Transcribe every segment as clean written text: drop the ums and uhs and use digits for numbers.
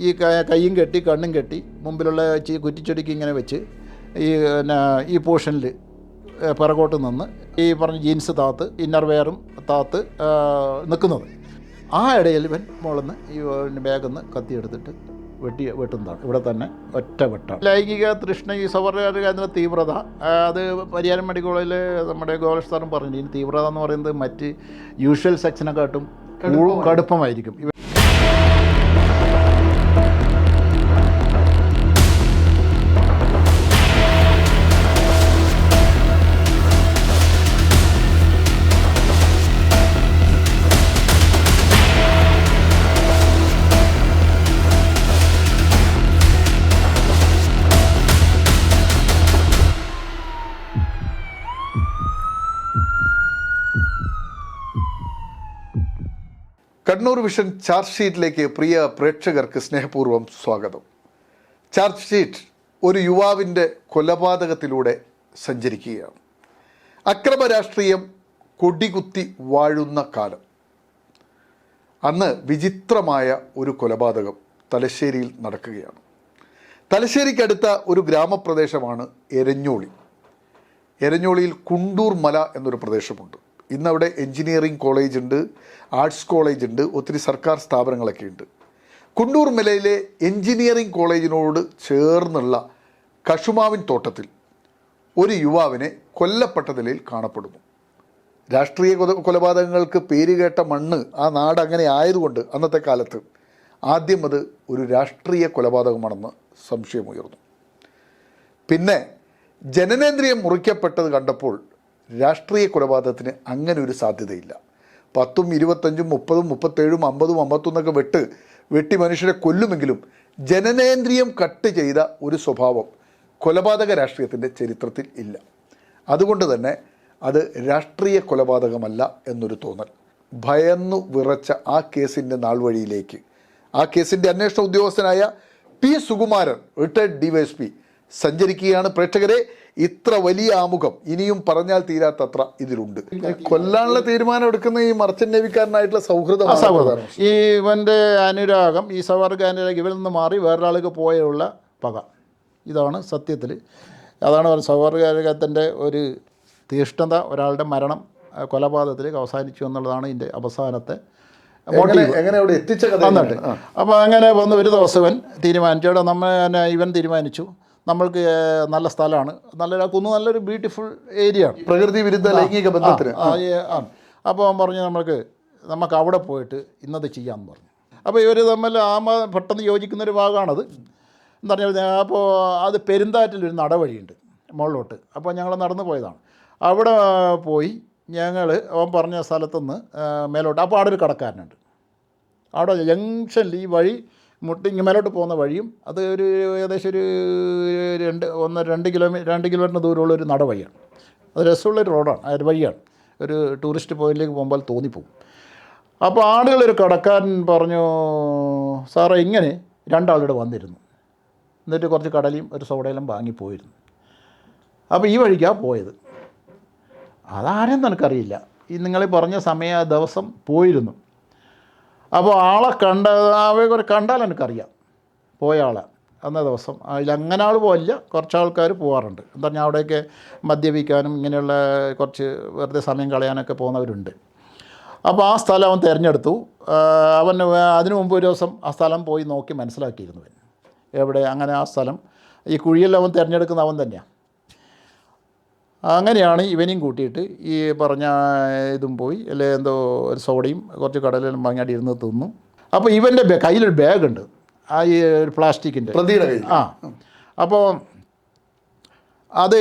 ഈ കൈയും കെട്ടി കണ്ണും കെട്ടി മുമ്പിലുള്ള കുറ്റിച്ചെടിക്ക് ഇങ്ങനെ വെച്ച് ഈ പോർഷനിൽ പിറകോട്ട് നിന്ന് ഈ പറഞ്ഞ ജീൻസ് താത്ത് ഇന്നർ വെയറും താത്ത് നിൽക്കുന്നത്. ആ ഇടയിൽ ഇവൻ മുളന്ന് ഈ ബാഗിൽ നിന്ന് കത്തിയെടുത്തിട്ട് വെട്ടുന്നതാണ്. ഇവിടെ തന്നെ ഒറ്റ വെട്ടാണ്. ലൈംഗിക തൃഷ്ണ, ഈ സവർഗാരൻ്റെ തീവ്രത, അത് പരിയാരം മെഡിക്കൽ കോളേജിൽ നമ്മുടെ ഗോപാൽ സാറും പറഞ്ഞു, ഈ തീവ്രത എന്ന് പറയുന്നത് മറ്റ് യൂഷ്വൽ സെക്സിനെക്കാട്ടും കടുപ്പമായിരിക്കും. കണ്ണൂർ വിഷൻ ചാർജ് ഷീറ്റിലേക്ക് പ്രിയ പ്രേക്ഷകർക്ക് സ്നേഹപൂർവ്വം സ്വാഗതം. ചാർജ് ഷീറ്റ് ഒരു യുവാവിൻ്റെ കൊലപാതകത്തിലൂടെ സഞ്ചരിക്കുകയാണ്. അക്രമ രാഷ്ട്രീയം കൊടികുത്തി വാഴുന്ന കാലം. അന്ന് വിചിത്രമായ ഒരു കൊലപാതകം തലശ്ശേരിയിൽ നടക്കുകയാണ്. തലശ്ശേരിക്കടുത്ത ഒരു ഗ്രാമപ്രദേശമാണ് എരഞ്ഞോളി. എരഞ്ഞോളിയിൽ കുണ്ടൂർ മല എന്നൊരു പ്രദേശമുണ്ട്. ഇന്നവിടെ എൻജിനീയറിംഗ് കോളേജ് ഉണ്ട്, ആർട്സ് കോളേജ് ഉണ്ട്, ഒത്തിരി സർക്കാർ സ്ഥാപനങ്ങളൊക്കെ ഉണ്ട്. കുണ്ടൂർ മലയിലെ എൻജിനീയറിംഗ് കോളേജിനോട് ചേർന്നുള്ള കശുമാവിൻ തോട്ടത്തിൽ ഒരു യുവാവിനെ കൊല്ലപ്പെട്ട നിലയിൽ കാണപ്പെടുന്നു. രാഷ്ട്രീയ കൊലപാതകങ്ങൾക്ക് പേരുകേട്ട മണ്ണ് ആ നാട് അങ്ങനെ ആയതുകൊണ്ട് അന്നത്തെ കാലത്ത് ആദ്യം അത് ഒരു രാഷ്ട്രീയ കൊലപാതകമാണെന്ന് സംശയമുയർന്നു. പിന്നെ ജനനേന്ദ്രിയം മുറിക്കപ്പെട്ടത് കണ്ടപ്പോൾ രാഷ്ട്രീയ കൊലപാതകത്തിന് അങ്ങനെ ഒരു സാധ്യതയില്ല. 10, 25, 30, 37, 50, 51 വെട്ടി മനുഷ്യരെ കൊല്ലുമെങ്കിലും ജനനേന്ദ്രിയം കട്ട് ചെയ്ത ഒരു സ്വഭാവം കൊലപാതക രാഷ്ട്രീയത്തിൻ്റെ ചരിത്രത്തിൽ ഇല്ല. അതുകൊണ്ട് തന്നെ അത് രാഷ്ട്രീയ കൊലപാതകമല്ല എന്നൊരു തോന്നൽ. ഭയന്നു വിറച്ച ആ കേസിൻ്റെ നാൾവഴിയിലേക്ക് ആ കേസിൻ്റെ അന്വേഷണ ഉദ്യോഗസ്ഥനായ പി സുകുമാരൻ, റിട്ടയർഡ് DYSP സഞ്ചരിക്കുകയാണ്. പ്രേക്ഷകരെ, ഇത്ര വലിയ ആമുഖം ഇനിയും പറഞ്ഞാൽ തീരാത്തത്ര ഇതിലുണ്ട്. കൊല്ലാനുള്ള തീരുമാനം എടുക്കുന്ന ഈ മർച്ചന്റ് നേവിക്കാരനായിട്ടുള്ള സൗഹൃദം, ഈ ഇവൻ്റെ അനുരാഗം, ഈ സവർഗ അനുരാഗം ഇവരിൽ നിന്ന് മാറി വേറൊരാൾക്ക് പോയുള്ള പക, ഇതാണ് സത്യത്തിൽ. അതാണ് സവർഗാനുരാഗത്തിൻ്റെ ഒരു തീഷ്ണത. ഒരാളുടെ മരണം കൊലപാതകത്തിലേക്ക് അവസാനിച്ചു എന്നുള്ളതാണ് ഇതിൻ്റെ അവസാനത്തെ എങ്ങനെ അവിടെ എത്തിച്ച കഥ. അപ്പോൾ അങ്ങനെ വന്ന് ഒരു ദിവസം ഇവൻ തീരുമാനിച്ചു, ഇവൻ തീരുമാനിച്ചു നമ്മൾക്ക് നല്ല സ്ഥലമാണ്, നല്ലൊരു ബ്യൂട്ടിഫുൾ ഏരിയ ആണ്, പ്രകൃതി വിരുദ്ധ ലൈംഗിക ബന്ധത്തിന്. അപ്പോൾ അവൻ പറഞ്ഞു നമുക്ക് അവിടെ പോയിട്ട് ഇന്നത് ചെയ്യാമെന്ന് പറഞ്ഞു. അപ്പോൾ ഇവർ തമ്മിൽ പെട്ടെന്ന് യോജിക്കുന്നൊരു ഭാഗമാണത്. എന്ന് പറഞ്ഞാൽ അപ്പോൾ അത് പെരുന്താറ്റിലൊരു നടവഴിയുണ്ട് മുകളിലോട്ട്. അപ്പോൾ ഞങ്ങൾ നടന്നു പോയതാണ്. അവിടെ പോയി അവൻ പറഞ്ഞ സ്ഥലത്തുനിന്ന് മേലോട്ട്, അപ്പോൾ അവിടെ ഒരു കടക്കാരനുണ്ട്. അവിടെ ജംഗ്ഷനിൽ ഈ വഴി മേലോട്ട് പോകുന്ന വഴിയും അത് ഒരു ഏകദേശം ഒരു 2 കിലോമീറ്റർ ദൂരമുള്ള ഒരു നടവഴിയാണ്. അത് രസമുള്ളൊരു റോഡാണ്, ഒരു വഴിയാണ്, ഒരു ടൂറിസ്റ്റ് പോയിന്റിലേക്ക് പോകുമ്പോൾ തോന്നിപ്പോകും. അപ്പോൾ ആളുകളൊരു കടക്കാരൻ പറഞ്ഞു, സാറേ ഇങ്ങനെ 2 ആളുടെ വന്നിരുന്നു, എന്നിട്ട് കുറച്ച് കടലയും ഒരു സോഡയെല്ലാം വാങ്ങിപ്പോയിരുന്നു. അപ്പോൾ ഈ വഴിക്കാണ് പോയത്. അതാരെന്ന് എനിക്കറിയില്ല. ഈ നിങ്ങൾ പറഞ്ഞ ദിവസം പോയിരുന്നു. അപ്പോൾ ആളെ കണ്ടാൽ എനിക്കറിയാം പോയ ആളെ. അന്നേ ദിവസം അതിലങ്ങനെ ആൾ പോയില്ല, കുറച്ച് ആൾക്കാർ പോകാറുണ്ട്. എന്താ പറഞ്ഞാൽ അവിടെയൊക്കെ മദ്യപിക്കാനും ഇങ്ങനെയുള്ള കുറച്ച് വെറുതെ സമയം കളയാനൊക്കെ പോകുന്നവരുണ്ട്. അപ്പോൾ ആ സ്ഥലം അവൻ തിരഞ്ഞെടുത്തു. അവൻ അതിനു മുമ്പ് ഒരു ദിവസം ആ സ്ഥലം പോയി നോക്കി മനസ്സിലാക്കിയിരുന്നു. എവിടെ അങ്ങനെ ആ സ്ഥലം ഈ കുഴിയെല്ലാം അവൻ തിരഞ്ഞെടുക്കുന്ന അവൻ തന്നെയാണ്. അങ്ങനെയാണ് ഇവനെയും കൂട്ടിയിട്ട് ഈ പറഞ്ഞ ഇതും പോയി, അല്ലെ എന്തോ ഒരു സോഡയും കുറച്ച് കടലും വാങ്ങിയാടി ഇരുന്ന് തിന്നു. അപ്പോൾ ഇവൻ്റെ കയ്യിലൊരു ബാഗുണ്ട്, ആ ഈ പ്ലാസ്റ്റിക്കിൻ്റെ. അപ്പോൾ അത്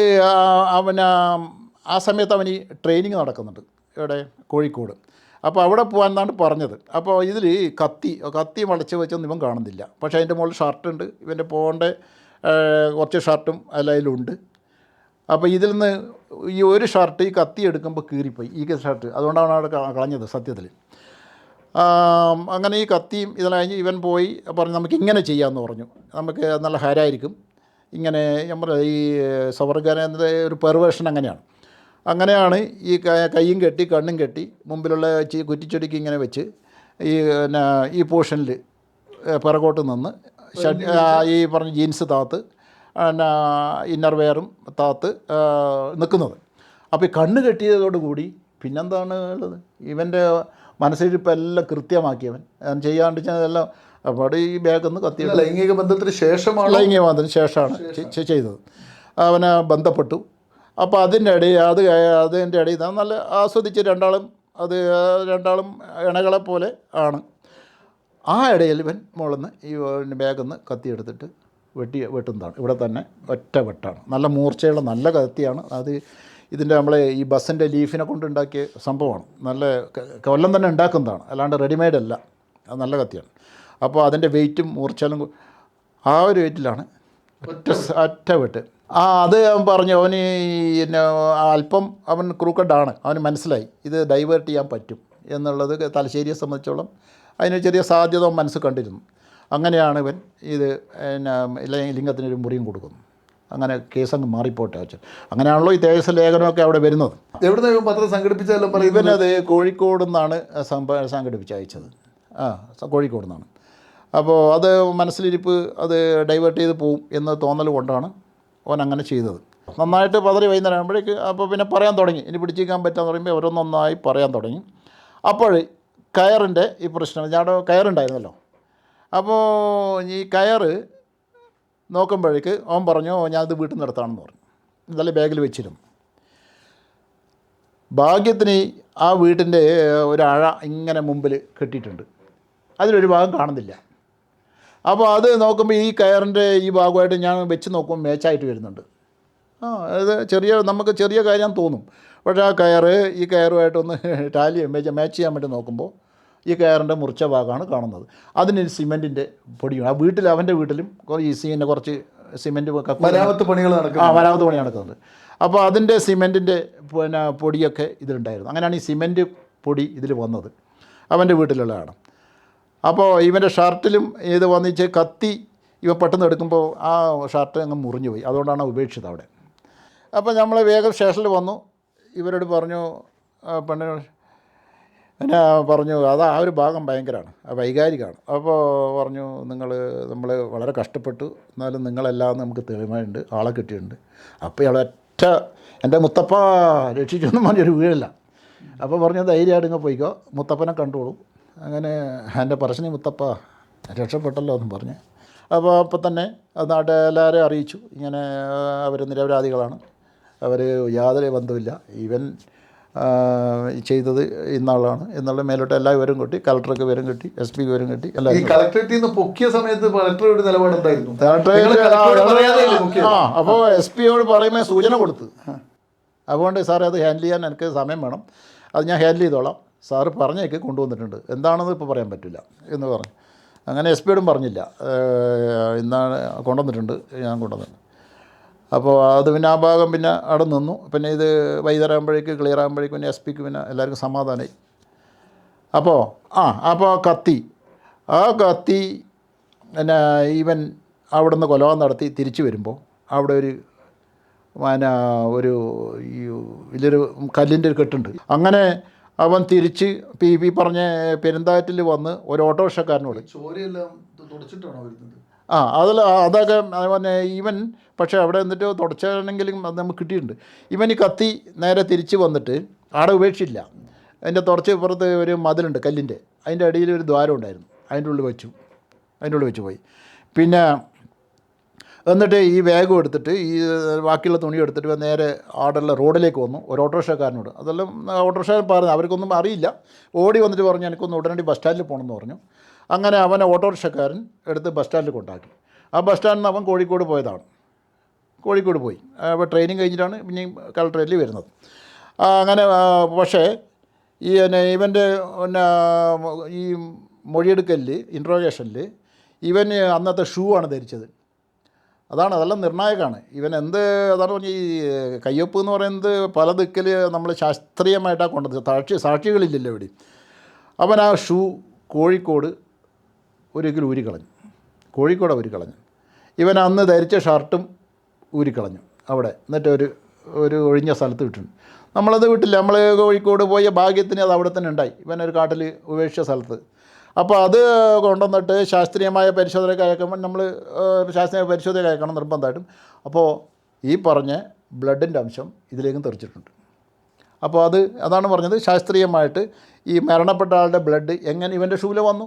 ആ സമയത്ത് അവന് ട്രെയിനിങ് നടക്കുന്നുണ്ട് ഇവിടെ കോഴിക്കോട്. അപ്പോൾ അവിടെ പോകാനാണ് പറഞ്ഞത്. അപ്പോൾ ഇതിൽ കത്തി വളച്ച് വെച്ചൊന്നും ഇവൻ കാണുന്നില്ല. പക്ഷേ അതിൻ്റെ മുകളിൽ ഷർട്ടുണ്ട്, ഇവൻ്റെ പോകേണ്ട കുറച്ച് ഷർട്ടും അതിലുണ്ട്. അപ്പോൾ ഇതിൽ നിന്ന് ഈ ഒരു ഷർട്ട് ഈ കത്തി എടുക്കുമ്പോൾ കീറിപ്പോയി, ഈ ഷർട്ട്. അതുകൊണ്ടാണ് അവിടെ കളഞ്ഞത് സത്യത്തിൽ. അങ്ങനെ ഈ കത്തിയും ഇതെല്ലാം കഴിഞ്ഞ് ഇവൻ പോയി പറഞ്ഞു നമുക്ക് ഇങ്ങനെ ചെയ്യാമെന്ന് പറഞ്ഞു. നമുക്ക് നല്ല ഹരായിരിക്കും ഇങ്ങനെ. നമ്മുടെ ഈ സവർഗാനൻ്റെ ഒരു പെർവേഷൻ അങ്ങനെയാണ് ഈ കൈയും കെട്ടി കണ്ണും കെട്ടി മുമ്പിലുള്ള കുറ്റിച്ചെടിക്ക് ഇങ്ങനെ വെച്ച് ഈ പോർഷനിൽ പിറകോട്ട് നിന്ന് ഈ പറഞ്ഞ ജീൻസ് താത്ത് പിന്നെ ഇന്നർ വെയറും താത്ത് നിൽക്കുന്നത്. അപ്പോൾ ഈ കണ്ണ് കെട്ടിയതോടുകൂടി പിന്നെന്താണ് ഉള്ളത്, ഇവൻ്റെ മനസ്സിരിപ്പെല്ലാം കൃത്യമാക്കിയവൻ ചെയ്യാണ്ട് എല്ലാം. അപ്പോൾ ഈ ബാഗിൽ നിന്ന് കത്തി ലൈംഗിക ബന്ധത്തിന് ശേഷമാണ് ചെയ്തത്. അവനെ ബന്ധപ്പെട്ടു. അപ്പോൾ അതിൻ്റെ ഇടയിൽ നല്ല ആസ്വദിച്ച് രണ്ടാളും ഇണകളെ പോലെ ആണ്. ആ ഇടയിൽ ഇവൻ മുകളിൽ നിന്ന് ഈ ബാഗിൽ നിന്ന് കത്തിയെടുത്തിട്ട് വെട്ടുന്നതാണ്. ഇവിടെ തന്നെ ഒറ്റ വെട്ടാണ്. നല്ല മൂർച്ചയുള്ള നല്ല കത്തിയാണ്. അത് ഇതിൻ്റെ നമ്മളെ ഈ ബസ്സിൻ്റെ ലീഫിനെ കൊണ്ടുണ്ടാക്കിയ സംഭവമാണ്. നല്ല കൊല്ലം തന്നെ ഉണ്ടാക്കുന്നതാണ്, അല്ലാണ്ട് റെഡിമെയ്ഡ് അല്ല. അത് നല്ല കത്തിയാണ്. അപ്പോൾ അതിൻ്റെ വെയിറ്റും മൂർച്ചയിലും ആ ഒരു വെയിറ്റിലാണ് ഒറ്റ വെട്ട്. അത് അവൻ പറഞ്ഞു. അവന് പിന്നെ അല്പം അവൻ ക്രൂക്കഡാണ്. അവന് മനസ്സിലായി ഇത് ഡൈവേർട്ട് ചെയ്യാൻ പറ്റും എന്നുള്ളത്. തലശ്ശേരിയെ സംബന്ധിച്ചോളം അതിന് ചെറിയ സാധ്യത മനസ്സ് കണ്ടിരുന്നു. അങ്ങനെയാണ് ഇവൻ ഇത് പിന്നെ ലിംഗത്തിനൊരു മുറിയും കൊടുക്കുന്നു. അങ്ങനെ കേസങ്ങ് മാറിപ്പോട്ടെ വെച്ചാൽ അങ്ങനെയാണല്ലോ ഈ തേജസ് ലേഖനമൊക്കെ അവിടെ വരുന്നത്. എവിടെ പത്രം സംഘടിപ്പിച്ചാലും ഇവനത് കോഴിക്കോട് നിന്നാണ് സംഘടിപ്പിച്ച് അയച്ചത്. കോഴിക്കോട് നിന്നാണ്. അപ്പോൾ അത് മനസ്സിലിരിപ്പ് അത് ഡൈവേർട്ട് ചെയ്ത് പോവും എന്ന തോന്നൽ കൊണ്ടാണ് അവൻ അങ്ങനെ ചെയ്തത്. നന്നായിട്ട് പതറി വൈകുന്നേരം ആകുമ്പോഴേക്ക് അപ്പോൾ പിന്നെ പറയാൻ തുടങ്ങി. ഇനി പിടിച്ചിരിക്കാൻ പറ്റാന്ന് പറയുമ്പോൾ ഓരോന്നൊന്നായി പറയാൻ തുടങ്ങി. അപ്പോൾ കയറിൻ്റെ ഈ പ്രശ്നം, ഞങ്ങളുടെ കയറുണ്ടായിരുന്നല്ലോ. അപ്പോൾ ഈ കയറ് നോക്കുമ്പോഴേക്ക് അവൻ പറഞ്ഞു ഞാനിത് വീട്ടിൽ നിന്ന് എടുത്താണെന്ന് പറഞ്ഞു. ഇതെല്ലാം ബാഗിൽ വെച്ചിരുന്നു. ഭാഗ്യത്തിന് ആ വീട്ടിൻ്റെ ഒരു അഴ ഇങ്ങനെ മുമ്പിൽ കെട്ടിയിട്ടുണ്ട്. അതിലൊരു ഭാഗം കാണുന്നില്ല. അപ്പോൾ അത് നോക്കുമ്പോൾ ഈ കയറിൻ്റെ ഈ ഭാഗമായിട്ട് ഞാൻ വെച്ച് നോക്കുമ്പോൾ മാച്ചായിട്ട് വരുന്നുണ്ട്. അത് നമുക്ക് ചെറിയ കാര്യം തോന്നും. പക്ഷേ ആ ഈ കയറുമായിട്ടൊന്ന് മാച്ച് ചെയ്യാൻ വേണ്ടി നോക്കുമ്പോൾ ഈ കയറിൻ്റെ മുറിച്ച ഭാഗമാണ് കാണുന്നത്. അതിന് സിമെൻറ്റിൻ്റെ പൊടിയും അവൻ്റെ വീട്ടിലും ഈ കുറച്ച് സിമെൻറ്റ് മരാമത്ത് പണി നടക്കുന്നുണ്ട്. അപ്പോൾ അതിൻ്റെ സിമെൻറ്റിൻ്റെ പിന്നെ പൊടിയൊക്കെ ഇതിലുണ്ടായിരുന്നു. അങ്ങനെയാണ് ഈ സിമെൻറ്റ് പൊടി ഇതിൽ വന്നത്. അവൻ്റെ വീട്ടിലുള്ളതാണ്. അപ്പോൾ ഇവൻ്റെ ഷർട്ടിലും ഇത് വന്നിച്ച് കത്തി ഇവ പെട്ടെന്ന് എടുക്കുമ്പോൾ ആ ഷർട്ട് അങ്ങ് മുറിഞ്ഞു പോയി. അതുകൊണ്ടാണ് ഉപേക്ഷിച്ചത് അവിടെ. അപ്പോൾ നമ്മൾ വേഗം സ്റ്റേഷനിൽ വന്നു. ഇവരോട് പറഞ്ഞു, പെണ്ണിനോട് പിന്നെ പറഞ്ഞു ആ ഒരു ഭാഗം ഭയങ്കരമാണ്, വൈകാരികമാണ്. അപ്പോൾ പറഞ്ഞു നമ്മൾ വളരെ കഷ്ടപ്പെട്ടു, എന്നാലും നിങ്ങളെല്ലാം നമുക്ക് തെളിവുണ്ട്, ആളെ കിട്ടിയിട്ടുണ്ട്. അപ്പോൾ ഇയാൾ എൻ്റെ മുത്തപ്പ രക്ഷിച്ചൊന്നും പറഞ്ഞൊരു വീഴല്ല. അപ്പോൾ പറഞ്ഞു ധൈര്യമായിട്ട് ഇങ്ങ് പോയിക്കോ, മുത്തപ്പനെ കണ്ടോളൂ. അങ്ങനെ എൻ്റെ പറശ്ശിനി മുത്തപ്പ രക്ഷപ്പെട്ടല്ലോ എന്നും പറഞ്ഞ്. അപ്പോൾ തന്നെ അത് നാട്ടിലെല്ലാവരെയും അറിയിച്ചു. ഇങ്ങനെ അവർ നിരപരാധികളാണ്, അവർ യാതൊരു ബന്ധമില്ല, ഇവൻ ചെയ്തത് ഇന്നാളാണ് എന്നുള്ള മേലോട്ട് എല്ലാ വിവരം കിട്ടി. കളക്ടർക്ക് വിവരം കിട്ടി, SP വിവരം കിട്ടി. എല്ലാവരും കളക്ടറേറ്റിൽ നിന്ന് പൊക്കിയ സമയത്ത് കളക്ടറുടെ നിലപാടുണ്ടായിരുന്നു. അപ്പോൾ SPയോട് പറയുമ്പോൾ സൂചന കൊടുത്ത്, അതുകൊണ്ട് സാറേ അത് ഹാൻഡിൽ ചെയ്യാൻ എനിക്ക് സമയം വേണം, അത് ഞാൻ ഹാൻഡിൽ ചെയ്തോളാം, സാറ് പറഞ്ഞേക്ക് കൊണ്ടുവന്നിട്ടുണ്ട്, എന്താണെന്ന് ഇപ്പോൾ പറയാൻ പറ്റില്ല എന്ന് പറഞ്ഞു. അങ്ങനെ SPയോടും പറഞ്ഞില്ല, ഇന്നാണ് കൊണ്ടുവന്നിട്ടുണ്ട്, ഞാൻ കൊണ്ടുവന്നിട്ടുണ്ട്. അപ്പോൾ അത് പിന്നെ ആ ഭാഗം പിന്നെ അവിടെ നിന്നു. പിന്നെ ഇത് വൈകുന്നേരം ആകുമ്പോഴേക്ക് ക്ലിയർ ആകുമ്പോഴേക്കും പിന്നെ SPക്ക് പിന്നെ എല്ലാവർക്കും സമാധാനമായി. അപ്പോൾ കത്തി പിന്നെ ഇവൻ അവിടെ നിന്ന് കൊലപാതകം നടത്തി തിരിച്ചു വരുമ്പോൾ അവിടെ ഇതിലൊരു കല്ലിൻ്റെ ഒരു കെട്ടുണ്ട്. അങ്ങനെ അവൻ തിരിച്ച് ഈ പറഞ്ഞ പെരുന്താറ്റിൽ വന്ന് ഒരു ഓട്ടോറിക്ഷക്കാരനോട് അതൊക്കെ പിന്നെ ഇവൻ പക്ഷേ അവിടെ എന്നിട്ട് തുടച്ചാണെങ്കിലും അത് നമുക്ക് കിട്ടിയിട്ടുണ്ട്. ഇവൻ ഈ കത്തി നേരെ തിരിച്ച് വന്നിട്ട് അവിടെ ഉപേക്ഷിച്ചില്ല. അതിൻ്റെ തുടച്ച് പുറത്ത് ഒരു മതിലുണ്ട് കല്ലിൻ്റെ, അതിൻ്റെ അടിയിൽ ഒരു ദ്വാരം ഉണ്ടായിരുന്നു, അതിൻ്റെ ഉള്ളിൽ വെച്ച് പോയി. പിന്നെ എന്നിട്ട് ഈ ബാഗും എടുത്തിട്ട് ഈ ബാക്കിയുള്ള തുണി എടുത്തിട്ട് നേരെ ആടുള്ള റോഡിലേക്ക് വന്നു ഒരു ഓട്ടോറിക്ഷക്കാരനോട്. അതെല്ലാം ഓട്ടോറിക്ഷക്കാരൻ പറഞ്ഞു, അവർക്കൊന്നും അറിയില്ല. ഓടി വന്നിട്ട് പറഞ്ഞു എനിക്കൊന്ന് ഉടനടി ബസ് സ്റ്റാൻഡിൽ പോകണമെന്ന് പറഞ്ഞു. അങ്ങനെ അവനെ ഓട്ടോറിക്ഷക്കാരൻ എടുത്ത് ബസ് സ്റ്റാൻഡിൽ കൊണ്ടാക്കി. ആ ബസ് സ്റ്റാൻഡിൽ നിന്ന് അവൻ കോഴിക്കോട് പോയി. അപ്പോൾ ട്രെയിനിങ് കഴിഞ്ഞിട്ടാണ് പിന്നെയും കളക്ടറേറ്റിൽ വരുന്നത്. അങ്ങനെ പക്ഷേ ഇവൻ്റെ ഈ മൊഴിയെടുക്കലിൽ ഇൻട്രോഗേഷനിൽ ഇവന് അന്നത്തെ ഷൂ ആണ് ധരിച്ചത്. അതെല്ലാം നിർണായകമാണ്. അതാണ് പറഞ്ഞ ഈ കയ്യൊപ്പ് എന്ന് പറയുന്നത് പല ദിക്കിൽ നമ്മൾ ശാസ്ത്രീയമായിട്ടാണ് കൊണ്ടത്, സാക്ഷികളില്ലല്ലോ ഇവിടെ. അവൻ ആ ഷൂ കോഴിക്കോട് ഒരിക്കലും ഊരിക്കളഞ്ഞു. ഇവൻ അന്ന് ധരിച്ച ഷർട്ടും ഊരിക്കളഞ്ഞു അവിടെ. എന്നിട്ട് ഒരു ഒഴിഞ്ഞ സ്ഥലത്ത് വിട്ടിട്ടുണ്ട്. നമ്മളത് വിട്ടില്ല, നമ്മൾ കോഴിക്കോട് പോയ ഭാഗ്യത്തിന് അത് അവിടെ തന്നെ ഉണ്ടായി. ഇവനൊരു കാട്ടിൽ ഉപേക്ഷിച്ച സ്ഥലത്ത്. അപ്പോൾ അത് കൊണ്ടുവന്നിട്ട് ശാസ്ത്രീയമായ പരിശോധനയ്ക്ക് അയക്കുമ്പോൾ നമ്മൾ ശാസ്ത്രീയ പരിശോധനയ്ക്ക് അയക്കണം നിർബന്ധമായിട്ടും. അപ്പോൾ ഈ പറഞ്ഞ ബ്ലഡിൻ്റെ അംശം ഇതിലേക്കും തെറിച്ചിട്ടുണ്ട്. അപ്പോൾ അതാണ് പറഞ്ഞത്, ശാസ്ത്രീയമായിട്ട് ഈ മരണപ്പെട്ട ആളുടെ ബ്ലഡ് എങ്ങനെ ഇവൻ്റെ ഷൂവിൽ വന്നു,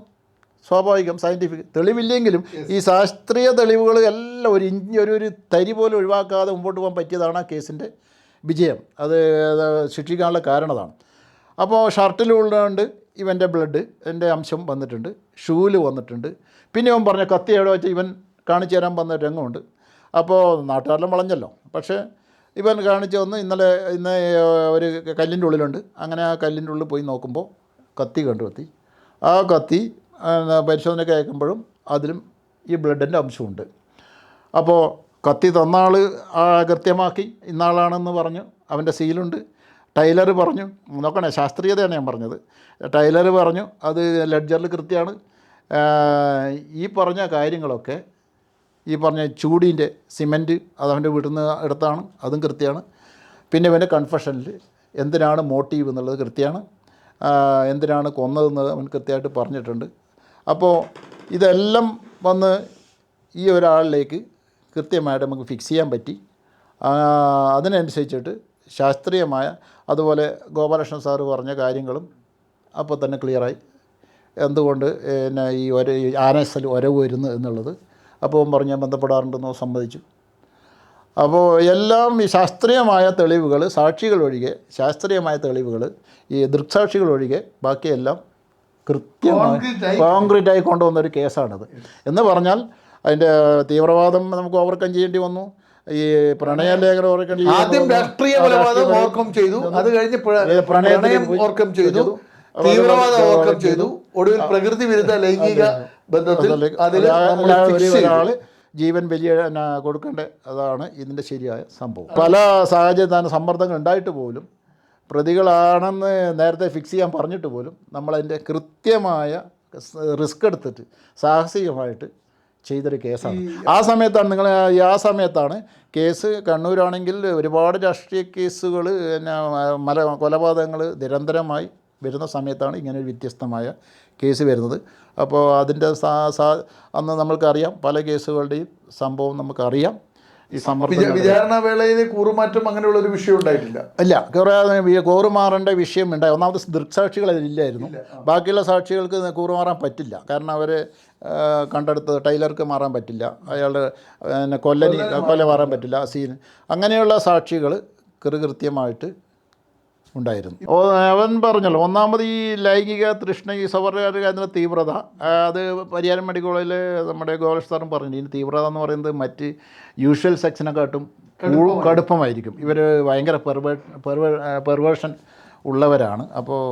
സ്വാഭാവികം സയൻറ്റിഫിക് തെളിവില്ലെങ്കിലും ഈ ശാസ്ത്രീയ തെളിവുകൾ എല്ലാം ഒരു തരി പോലും ഒഴിവാക്കാതെ മുമ്പോട്ട് പോകാൻ പറ്റിയതാണ് ആ കേസിൻ്റെ വിജയം. അത് ശിക്ഷിക്കാനുള്ള കാരണതാണ്. അപ്പോൾ ഷർട്ടിലുള്ളതുകൊണ്ട് ഇവൻ്റെ ബ്ലഡ് എൻ്റെ അംശം വന്നിട്ടുണ്ട്, ഷൂവിൽ വന്നിട്ടുണ്ട്. പിന്നെ അവൻ പറഞ്ഞ കത്തി എവിടെ വെച്ച് ഇവൻ കാണിച്ചു തരാൻ വന്ന രംഗമുണ്ട്. അപ്പോൾ നാട്ടുകാരെല്ലാം വളഞ്ഞല്ലോ. പക്ഷേ ഇവൻ കാണിച്ചു വന്ന് ഇന്ന് ഒരു കല്ലിൻ്റെ ഉള്ളിലുണ്ട്. അങ്ങനെ ആ കല്ലിൻ്റെ ഉള്ളിൽ പോയി നോക്കുമ്പോൾ കത്തി കണ്ടെത്തി. ആ കത്തി പരിശോധനയ്ക്ക് അയക്കുമ്പോഴും അതിലും ഈ ബ്ലഡിൻ്റെ അംശമുണ്ട്. അപ്പോൾ കത്തി തന്ന ആൾ കൃത്യമാക്കി ഇന്നാളാണെന്ന് പറഞ്ഞു, അവൻ്റെ സീലുണ്ട്. ടൈലർ പറഞ്ഞു, നോക്കണേ ശാസ്ത്രീയതയാണ് ഞാൻ പറഞ്ഞത്, ടൈലർ പറഞ്ഞു അത് ലെഡ്ജറിൽ കൃത്യമാണ്. ഈ പറഞ്ഞ കാര്യങ്ങളൊക്കെ ഈ പറഞ്ഞ ചൂടിൻ്റെ സിമൻറ്റ് അത് അവൻ്റെ വീട്ടിൽ നിന്ന് എടുത്താണ്, അതും കൃത്യമാണ്. പിന്നെ ഇവൻ്റെ കൺഫെഷനിൽ എന്തിനാണ് മോട്ടീവ് എന്നുള്ളത് കൃത്യമാണ്, എന്തിനാണ് കൊന്നതെന്ന് അവൻ കൃത്യമായിട്ട് പറഞ്ഞിട്ടുണ്ട്. അപ്പോൾ ഇതെല്ലാം വന്ന് ഈ ഒരാളിലേക്ക് കൃത്യമായിട്ട് നമുക്ക് ഫിക്സ് ചെയ്യാൻ പറ്റി. അതിനനുസരിച്ചിട്ട് ശാസ്ത്രീയമായ അതുപോലെ ഗോപാലകൃഷ്ണൻ സാറ് പറഞ്ഞ കാര്യങ്ങളും അപ്പോൾ തന്നെ ക്ലിയറായി. എന്തുകൊണ്ട് പിന്നെ ഈ ആനസൽ ഒരവ് വരുന്നു എന്നുള്ളത് അപ്പോൾ പറഞ്ഞാൽ ബന്ധപ്പെടാറുണ്ടെന്നോ സമ്മതിച്ചു. അപ്പോൾ എല്ലാം ഈ ശാസ്ത്രീയമായ തെളിവുകൾ, സാക്ഷികൾ ഒഴികെ ശാസ്ത്രീയമായ തെളിവുകൾ, ഈ ദൃക്സാക്ഷികൾ ഒഴികെ ബാക്കിയെല്ലാം കൃത്യമായി കോൺക്രീറ്റായി കൊണ്ടുവന്നൊരു കേസാണിത്. എന്ന് പറഞ്ഞാൽ അതിൻ്റെ തീവ്രവാദം നമുക്ക് ഓവർകം ചെയ്യേണ്ടി വന്നു. ഈ പ്രണയലേഖനം ഓവർകം ചെയ്തു, ആദ്യം രാഷ്ട്രീയ കൊലപാതകം ഓവർകം ചെയ്തു, അത് കഴിഞ്ഞ് പ്രണയം ഓവർകം ചെയ്തു, തീവ്രവാദം ഓവർകം ചെയ്തു, ഒടുവിൽ പ്രകൃതി വിരുദ്ധ ലൈംഗിക ബന്ധത്തിൽ ഒരാൾ ജീവൻ വലിയ കൊടുക്കേണ്ട അതാണ് ഇതിൻ്റെ ശരിയായ സംഭവം. പല സാഹചര്യത്തിലാണ് സമ്മർദ്ദങ്ങൾ ഉണ്ടായിട്ട് പോലും പ്രതികളാണെന്ന് നേരത്തെ ഫിക്സ് ചെയ്യാൻ പറഞ്ഞിട്ട് പോലും നമ്മളതിൻ്റെ കൃത്യമായ റിസ്ക് എടുത്തിട്ട് സാഹസികമായിട്ട് ചെയ്തൊരു കേസാണ്. ആ സമയത്താണ് കേസ് കണ്ണൂരാണെങ്കിൽ ഒരുപാട് രാഷ്ട്രീയ കേസുകൾ പിന്നെ കൊലപാതകങ്ങൾ നിരന്തരമായി വരുന്ന സമയത്താണ് ഇങ്ങനെ ഒരു വ്യത്യസ്തമായ കേസ് വരുന്നത്. അപ്പോൾ അതിൻ്റെ അന്ന് നമ്മൾക്കറിയാം പല കേസുകളുടെയും സംഭവം നമുക്കറിയാം. ഈ വിചാരണ വേളയിൽ കൂറുമാറ്റം അങ്ങനെയുള്ള ഒരു വിഷയം ഉണ്ടായിട്ടില്ല. ഇല്ല, കൂറുമാറേണ്ട വിഷയം ഉണ്ടായി. ഒന്നാമത് ദൃക്സാക്ഷികൾ അതിലില്ലായിരുന്നു. ബാക്കിയുള്ള സാക്ഷികൾക്ക് കൂറുമാറാൻ പറ്റില്ല. കാരണം അവർ കണ്ടെടുത്തത് ടൈലർക്ക് മാറാൻ പറ്റില്ല, അയാളുടെ പിന്നെ കൊല മാറാൻ പറ്റില്ല, സീൻ അങ്ങനെയുള്ള സാക്ഷികൾ കൃത്യമായിട്ട് ഉണ്ടായിരുന്നു. അവൻ പറഞ്ഞല്ലോ, ഒന്നാമത് ഈ ലൈംഗിക തൃഷ്ണ, ഈ സ്വവർഗ തീവ്രത, അത് പരിയാരം മെഡിക്കൽ കോളേജിൽ നമ്മുടെ ഗോപാലകൃഷ്ണൻ സാറും പറഞ്ഞു, ഇതിന് തീവ്രത എന്ന് പറയുന്നത് മറ്റ് യൂഷ്വൽ സെക്സിനെക്കാട്ടും കടുപ്പമായിരിക്കും. ഇവർ ഭയങ്കര പെർവേർഷൻ ഉള്ളവരാണ്. അപ്പോൾ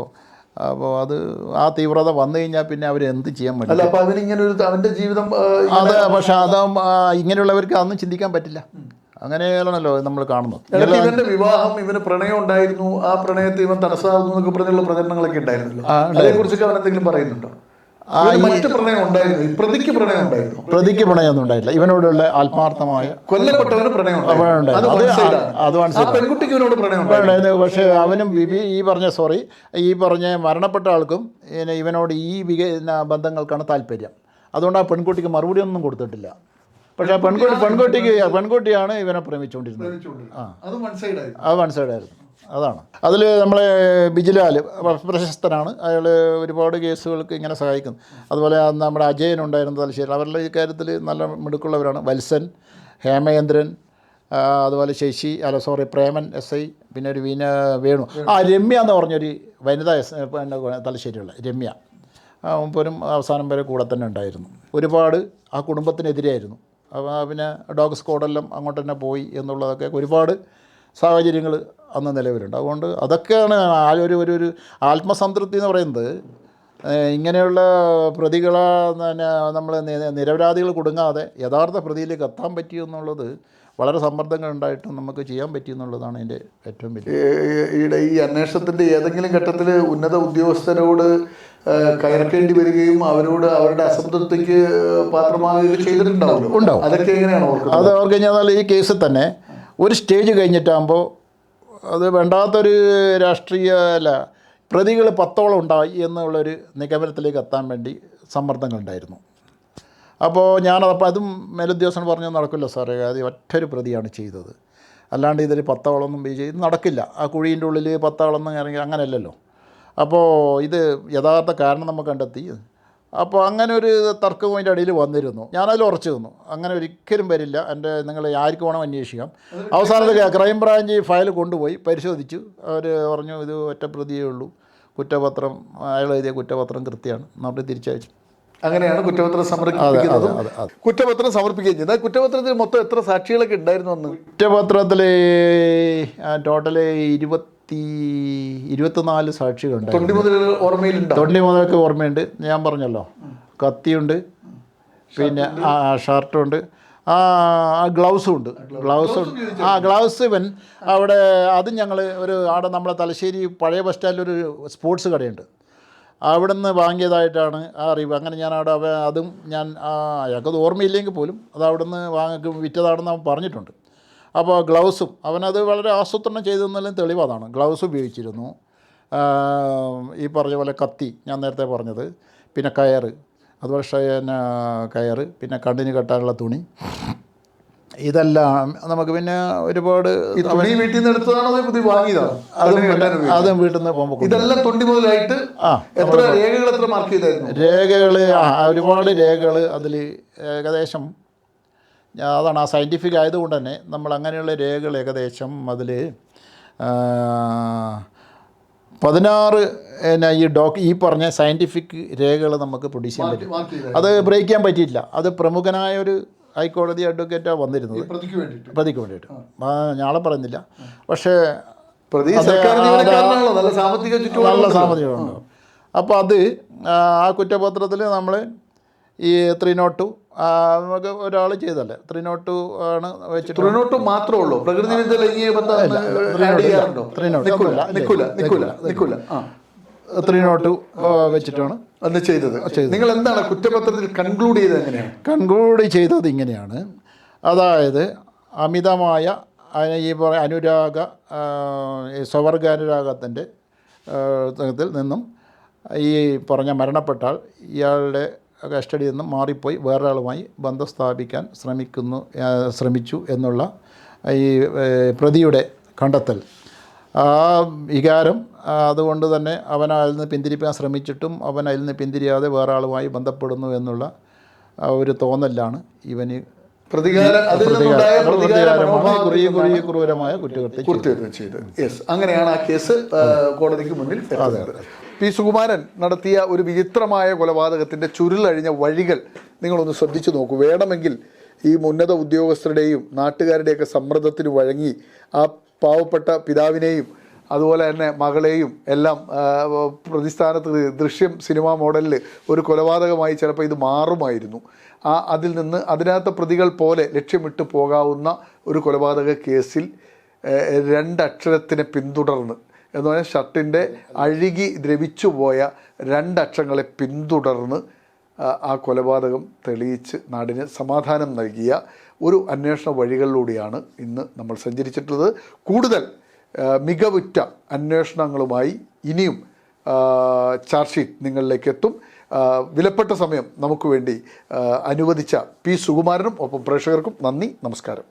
അത് ആ തീവ്രത വന്നു കഴിഞ്ഞാൽ പിന്നെ അവർ എന്ത് ചെയ്യാൻ പറ്റില്ല. അപ്പോൾ അവൻ്റെ ജീവിതം അത് പക്ഷേ ഇങ്ങനെയുള്ളവർക്ക് അതൊന്നും ചിന്തിക്കാൻ പറ്റില്ല. അങ്ങനെയാണല്ലോ നമ്മൾ കാണുന്നത്. ഇവന്റെ വിവാഹം, ഇവന് പ്രണയം ഉണ്ടായിരുന്നു, ആ പ്രണയത്തെ ഇവൻ തടസ്സമാകുന്നു എന്നൊക്കെ പറഞ്ഞുള്ള പ്രചരണങ്ങളൊക്കെ ഉണ്ടായിരുന്നല്ലോ. അതേക്കുറിച്ചൊക്കെ അവൻ എന്തെങ്കിലും പറയുന്നുണ്ടോ? മറ്റ് പ്രണയം ഉണ്ടായിരുന്നു, പ്രതിക്ക് പ്രണയം ഉണ്ടായിരുന്നു. പ്രതിക്ക് പ്രണയമൊന്നും ഉണ്ടായില്ല. ഇവനോടുള്ള ആത്മാർത്ഥമായ കൊല്ലപ്പെട്ടവന് പ്രണയം ഉണ്ടായിരുന്നു. പെൺകുട്ടിക്ക് ഇവനോട് പ്രണയം ഉണ്ടായിരുന്നു. പക്ഷേ അവനും ഈ പറഞ്ഞ മരണപ്പെട്ട ആൾക്കും ഇവനോട് ഈ ബന്ധങ്ങൾക്കാണ് താല്പര്യം. അതുകൊണ്ട് ആ പെൺകുട്ടിക്ക് മറുപടി ഒന്നും കൊടുത്തിട്ടില്ല. പക്ഷേ പെൺകുട്ടിയാണ് ഇവനെ പ്രേമിച്ചുകൊണ്ടിരുന്നത്. അത് വൺ സൈഡായിരുന്നു. അതാണ് അതിൽ നമ്മളെ ബിജിലാൽ പ്രശസ്തനാണ്. അയാൾ ഒരുപാട് കേസുകൾക്ക് ഇങ്ങനെ സഹായിക്കുന്നു. അതുപോലെ നമ്മുടെ അജയൻ ഉണ്ടായിരുന്ന തലശ്ശേരി, അവരുടെ ഈ കാര്യത്തിൽ നല്ല മിടുക്കുള്ളവരാണ്. വത്സൻ, ഹേമചന്ദ്രൻ, അതുപോലെ പ്രേമൻ SI, പിന്നെ ഒരു വേണു, രമ്യ എന്ന് പറഞ്ഞൊരു വനിതാ തലശ്ശേരിയുള്ള രമ്യ, മുമ്പൊരും അവസാനം വരെ കൂടെ തന്നെ ഉണ്ടായിരുന്നു. ഒരുപാട് ആ കുടുംബത്തിനെതിരെയായിരുന്നു. പിന്നെ ഡോഗ് സ്ക്വാഡെല്ലാം അങ്ങോട്ട് തന്നെ പോയി എന്നുള്ളതൊക്കെ ഒരുപാട് സാഹചര്യങ്ങൾ അന്ന് നിലവിലുണ്ട്. അതുകൊണ്ട് അതൊക്കെയാണ് ഒരു ആത്മസംതൃപ്തി എന്ന് പറയുന്നത്. ഇങ്ങനെയുള്ള പ്രതികളെ നമ്മൾ നിരപരാധികൾ കുടുങ്ങാതെ യഥാർത്ഥ പ്രതിയിലേക്ക് എത്താൻ പറ്റിയെന്നുള്ളത് വളരെ സമ്മർദ്ദങ്ങൾ ഉണ്ടായിട്ടും നമുക്ക് ചെയ്യാൻ പറ്റിയെന്നുള്ളതാണ് എൻ്റെ ഏറ്റവും വലിയ. ഈ അന്വേഷണത്തിൻ്റെ ഏതെങ്കിലും ഘട്ടത്തിൽ ഉന്നത ഉദ്യോഗസ്ഥരോട് കയർക്കേണ്ടി വരികയും അവരോട് അവരുടെ അസംതൃപ്തിക്ക് പാത്രമാകുകയും ചെയ്തിട്ടുണ്ടാവും. അതൊക്കെ എങ്ങനെയാണ് അത് ഓർത്ത് കഴിഞ്ഞാൽ ഈ കേസിൽ തന്നെ ഒരു സ്റ്റേജ് കഴിഞ്ഞിട്ടാകുമ്പോൾ അത് വേണ്ടാത്തൊരു രാഷ്ട്രീയ പ്രതികൾ 10ഓളം ഉണ്ടായി എന്നുള്ളൊരു നിഗമനത്തിലേക്ക് എത്താൻ വേണ്ടി സമ്മർദ്ദങ്ങളുണ്ടായിരുന്നു. അപ്പോൾ ഞാനതപ്പോൾ അതും മേലുദ്യോഗസ്ഥൻ പറഞ്ഞു നടക്കില്ല സാറേ, അത് ഒറ്റൊരു പ്രതിയാണ് ചെയ്തത്, അല്ലാണ്ട് ഇതിൽ 10ഓളൊന്നും ചെയ്ത് നടക്കില്ല, ആ കുഴീൻ്റെ ഉള്ളിൽ 10ആളൊന്നും ഇറങ്ങി അങ്ങനെയല്ലല്ലോ. അപ്പോൾ ഇത് യഥാർത്ഥ കാരണം നമ്മൾ കണ്ടെത്തി. അപ്പോൾ അങ്ങനെ ഒരു തർക്കവും അതിൻ്റെ ഇടയിൽ വന്നിരുന്നു. ഞാനതിൽ ഉറച്ചു നിന്നു, അങ്ങനെ ഒരിക്കലും വരില്ല, നിങ്ങൾ ആർക്ക് വേണം അന്വേഷിക്കാം. അവസാനത്തിൽ ക്രൈംബ്രാഞ്ച് ഫയൽ കൊണ്ടുപോയി പരിശോധിച്ചു. അവർ പറഞ്ഞു ഇത് ഒറ്റ പ്രതിയേ ഉള്ളൂ, കുറ്റപത്രം അയാൾ എഴുതിയ കുറ്റപത്രം കൃത്യമാണ് എന്നിട്ട് തിരിച്ചയച്ചു. അങ്ങനെയാണ് കുറ്റപത്രം സമർപ്പിക്കുന്നതും കുറ്റപത്രം സമർപ്പിക്കുകയും ചെയ്തത്. കുറ്റപത്രത്തിൽ മൊത്തം എത്ര സാക്ഷികളൊക്കെ ഉണ്ടായിരുന്നു അന്ന്? കുറ്റപത്രത്തിൽ ടോട്ടല് 24 സാക്ഷികളുണ്ട്. തൊണ്ടി മുതൽ ഓർമ്മയിലുണ്ട്? തൊണ്ടി മുതലൊക്കെ ഓർമ്മയുണ്ട്. ഞാൻ പറഞ്ഞല്ലോ, കത്തിയുണ്ട്, പിന്നെ ഷർട്ടുണ്ട്, ഗ്ലൗസും ഉണ്ട്. ഗ്ലൗസ് ഇവൻ അവിടെ അതും ഞങ്ങൾ അവിടെ നമ്മളെ തലശ്ശേരി പഴയ ബസ് സ്റ്റാൻഡിലൊരു സ്പോർട്സ് കടയുണ്ട്, അവിടെ നിന്ന് വാങ്ങിയതായിട്ടാണ് ആ അറിവ്. അങ്ങനെ ഞാൻ അവിടെ അതും ഞാൻ അയാൾക്കത് ഓർമ്മയില്ലെങ്കിൽ പോലും അത് അവിടെ നിന്ന് വിറ്റതാണെന്ന് അവൻ പറഞ്ഞിട്ടുണ്ട്. അപ്പോൾ ഗ്ലൗസും അവനത് വളരെ ആസൂത്രണം ചെയ്തെന്നാലും തെളിവ് അതാണ്. ഗ്ലൗസ് ഉപയോഗിച്ചിരുന്നു, ഈ പറഞ്ഞ പോലെ കത്തി ഞാൻ നേരത്തെ പറഞ്ഞത്, പിന്നെ കയറ്, അതുപോലെ കയറ്, പിന്നെ കണ്ണിന് കെട്ടാനുള്ള തുണി, ഇതെല്ലാം നമുക്ക് പിന്നെ ഒരുപാട് വീട്ടിൽ നിന്ന് എടുത്തതാണോ വാങ്ങിയതാണ്? അതും വീട്ടിൽ നിന്ന് പോകുമ്പോൾ ഇതെല്ലാം തൊണ്ടി മുതലായിട്ട് എത്ര രേഖകൾ എത്ര മാർക്ക് ചെയ്തായിരുന്നു? രേഖകൾ ഒരുപാട് രേഖകൾ അതിൽ ഏകദേശം അതാണ് ആ സയൻറ്റിഫിക് ആയതുകൊണ്ട് തന്നെ നമ്മൾ അങ്ങനെയുള്ള രേഖകൾ ഏകദേശം അതിൽ 16 ഈ പറഞ്ഞ സയൻറ്റിഫിക് രേഖകൾ നമുക്ക് പ്രൊഡ്യൂസ് ചെയ്യാൻ പറ്റും. അത് ബ്രേക്ക് ചെയ്യാൻ പറ്റിയില്ല. അത് പ്രമുഖനായ ഒരു ഹൈക്കോടതി അഡ്വക്കേറ്റാണ് വന്നിരുന്നത് പ്രതിക്ക് വേണ്ടിയിട്ട്. ഞാളെ പറയുന്നില്ല, പക്ഷേ നല്ല സാമ്പത്തികമുണ്ട്. അപ്പോൾ അത് ആ കുറ്റപത്രത്തിൽ നമ്മൾ ഈ 302 നമുക്ക് ഒരാൾ ചെയ്തല്ലേ 302 ആണ് വെച്ചിട്ട്. 302 മാത്രമേ ഉള്ളൂ, പ്രകൃതി വിരുദ്ധ ലൈംഗിക ബന്ധം 302 വെച്ചിട്ടാണ് അന്ന് ചെയ്തത്. നിങ്ങൾ എന്താണ് കുറ്റപത്രത്തിൽ കൺക്ലൂഡ് ചെയ്തത്? എങ്ങനെയാണ് കൺക്ലൂഡ് ചെയ്തത്? ഇങ്ങനെയാണ്, അതായത് അമിതമായ ഈ അനുരാഗ സ്വവർഗാനുരാഗത്തിൻ്റെ നിന്നും ഈ പറഞ്ഞ മരണപ്പെട്ടാൽ ഇയാളുടെ കസ്റ്റഡിയിൽ നിന്നും മാറിപ്പോയി വേറൊരാളുമായി ബന്ധം സ്ഥാപിക്കാൻ ശ്രമിച്ചു എന്നുള്ള ഈ പ്രതിയുടെ കണ്ടെത്തൽ, ആ വികാരം, അതുകൊണ്ട് തന്നെ അവൻ അതിൽ നിന്ന് പിന്തിരിപ്പാൻ ശ്രമിച്ചിട്ടും അവൻ അതിൽ നിന്ന് പിന്തിരിയാതെ വേറെ ആളുമായി ബന്ധപ്പെടുന്നു എന്നുള്ള ഒരു തോന്നലാണ് ഇവന് ക്രൂരമായ കുറ്റകൃത്യം ചെയ്തത്. അങ്ങനെയാണ് ആ കേസ് കോടതിക്ക് മുന്നിൽ. പി സുകുമാരൻ നടത്തിയ ഒരു വിചിത്രമായ കൊലപാതകത്തിൻ്റെ ചുരുളഴിഞ്ഞ വഴികൾ നിങ്ങളൊന്ന് ശ്രദ്ധിച്ചു നോക്കൂ. വേണമെങ്കിൽ ഈ ഉന്നത ഉദ്യോഗസ്ഥരുടെയും നാട്ടുകാരുടെയൊക്കെ സമ്മർദ്ദത്തിന് വഴങ്ങി ആ പാവപ്പെട്ട പിതാവിനെയും അതുപോലെ തന്നെ മകളെയും എല്ലാം പ്രതിസ്ഥാനത്ത് ദൃശ്യം സിനിമാ മോഡലിൽ ഒരു കൊലപാതകമായി ചിലപ്പോൾ ഇത് മാറുമായിരുന്നു. അതിൽ നിന്ന് അതിനകത്ത് പ്രതികൾ പോലെ ലക്ഷ്യമിട്ട് പോകാവുന്ന ഒരു കൊലപാതക കേസിൽ 2 അക്ഷരത്തിനെ പിന്തുടർന്ന് എന്ന് പറഞ്ഞാൽ ഷർട്ടിൻ്റെ അഴുകി ദ്രവിച്ചു പോയ 2 അക്ഷരങ്ങളെ പിന്തുടർന്ന് ആ കൊലപാതകം തെളിയിച്ച് നാടിന് സമാധാനം നൽകിയ ഒരു അന്വേഷണ വഴികളിലൂടെയാണ് ഇന്ന് നമ്മൾ സഞ്ചരിച്ചിട്ടുള്ളത്. കൂടുതൽ മികവുറ്റ അന്വേഷണങ്ങളുമായി ഇനിയും ചാർജ് ഷീറ്റ് നിങ്ങളിലേക്ക് എത്തും. വിലപ്പെട്ട സമയം നമുക്ക് വേണ്ടി അനുവദിച്ച പി സുകുമാരനും ഒപ്പം പ്രേക്ഷകർക്കും നന്ദി, നമസ്കാരം.